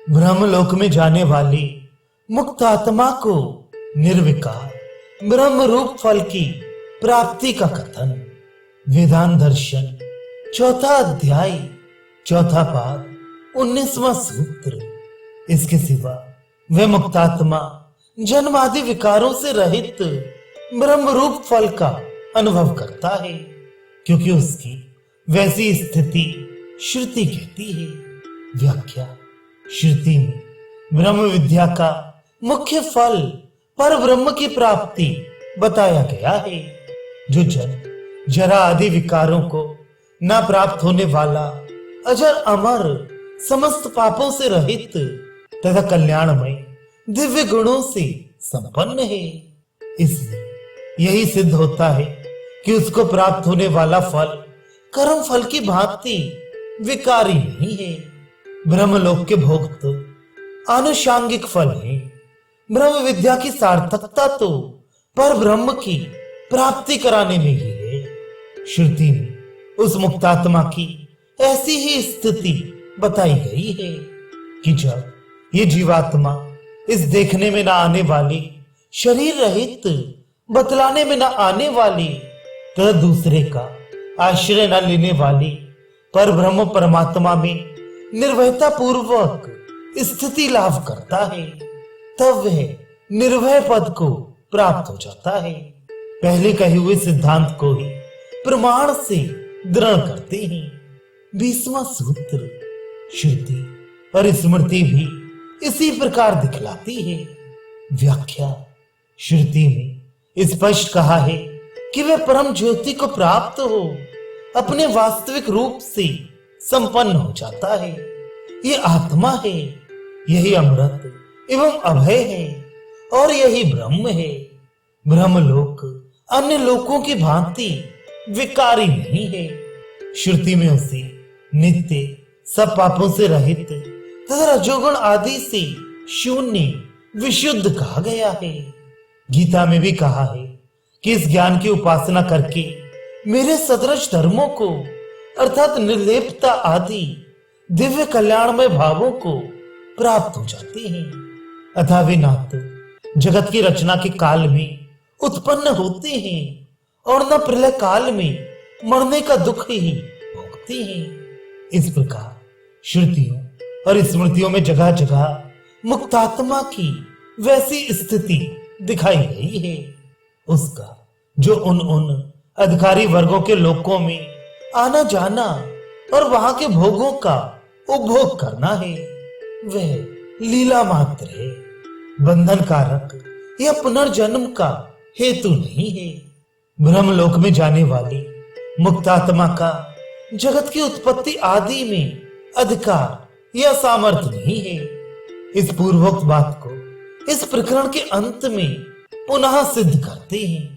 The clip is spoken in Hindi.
ब्रह्मलोक में जाने वाली मुक्त आत्मा को निर्विकार ब्रह्म रूप फल की प्राप्ति का कथन। वेदांत दर्शन चौथा अध्याय चौथा पाद 19वां सूत्र। इसके सिवा वह मुक्तात्मा जन्म आदि विकारों से रहित ब्रह्म रूप फल का अनुभव करता है, क्योंकि उसकी वैसी स्थिति श्रुति कहती है। व्याख्या। श्रुति में ब्रह्म विद्या का मुख्य फल पर ब्रह्म की प्राप्ति बताया गया है, जो जन्म जरा आदि विकारों को न प्राप्त होने वाला अजर अमर समस्त पापों से रहित तथा कल्याणमय दिव्य गुणों से संपन्न है। इसलिए यही सिद्ध होता है कि उसको प्राप्त होने वाला फल कर्म फल की भांति विकारी नहीं है। ब्रह्मलोक के भोग तो आनुषांगिक फल है। ब्रह्म विद्या की सार्थकता तो पर ब्रह्म की प्राप्ति कराने में ही है। श्रुति में उस मुक्तात्मा की ऐसी ही स्थिति बताई गई है कि जब ये जीवात्मा इस देखने में न आने वाली शरीर रहित बतलाने में न आने वाली तथा दूसरे का आश्रय न लेने वाली पर ब्रह्म परमात्मा में निर्भयता पूर्वक स्थिति लाभ करता है, तब वह निर्भय पद को प्राप्त हो जाता है। पहले कहे हुए सिद्धांत को ही प्रमाण से दृढ़ करते हैं। 20वां सूत्र। श्रुति और स्मृति भी इसी प्रकार दिखलाती है। व्याख्या। श्रुति में स्पष्ट कहा है कि वह परम ज्योति को प्राप्त हो अपने वास्तविक रूप से संपन्न हो जाता है। ये आत्मा है, यही अमृत एवं अभय है और यही ब्रह्म है। ब्रह्मलोक अन्य लोकों की भांति विकारी नहीं है। श्रुति में उसे नित्य सब पापों से रहित तथा रजोगुण आदि से शून्य विशुद्ध कहा गया है। गीता में भी कहा है कि इस ज्ञान की उपासना करके मेरे सदृश धर्मों को अर्थात निर्लेपता आदि दिव्य कल्याणमय भावों को प्राप्त हो जाते हैं। अतः वे ना तो जगत की रचना के काल में उत्पन्न होते हैं और न प्रलय काल में मरने का दुख ही भोगते हैं। इस प्रकार श्रुतियों और स्मृतियों में जगह जगह मुक्तात्मा की वैसी स्थिति दिखाई गई है। उसका जो उन अधिकारी वर्गों के लोकों में आना जाना और वहां के भोगों का उपभोग करना है, वह लीला मात्र है, बंधन कारक या पुनर्जन्म का हेतु नहीं है। ब्रह्मलोक में जाने वाली मुक्तात्मा का जगत की उत्पत्ति आदि में अधिकार या सामर्थ्य नहीं है। इस पूर्वोक्त बात को इस प्रकरण के अंत में पुनः सिद्ध करते हैं।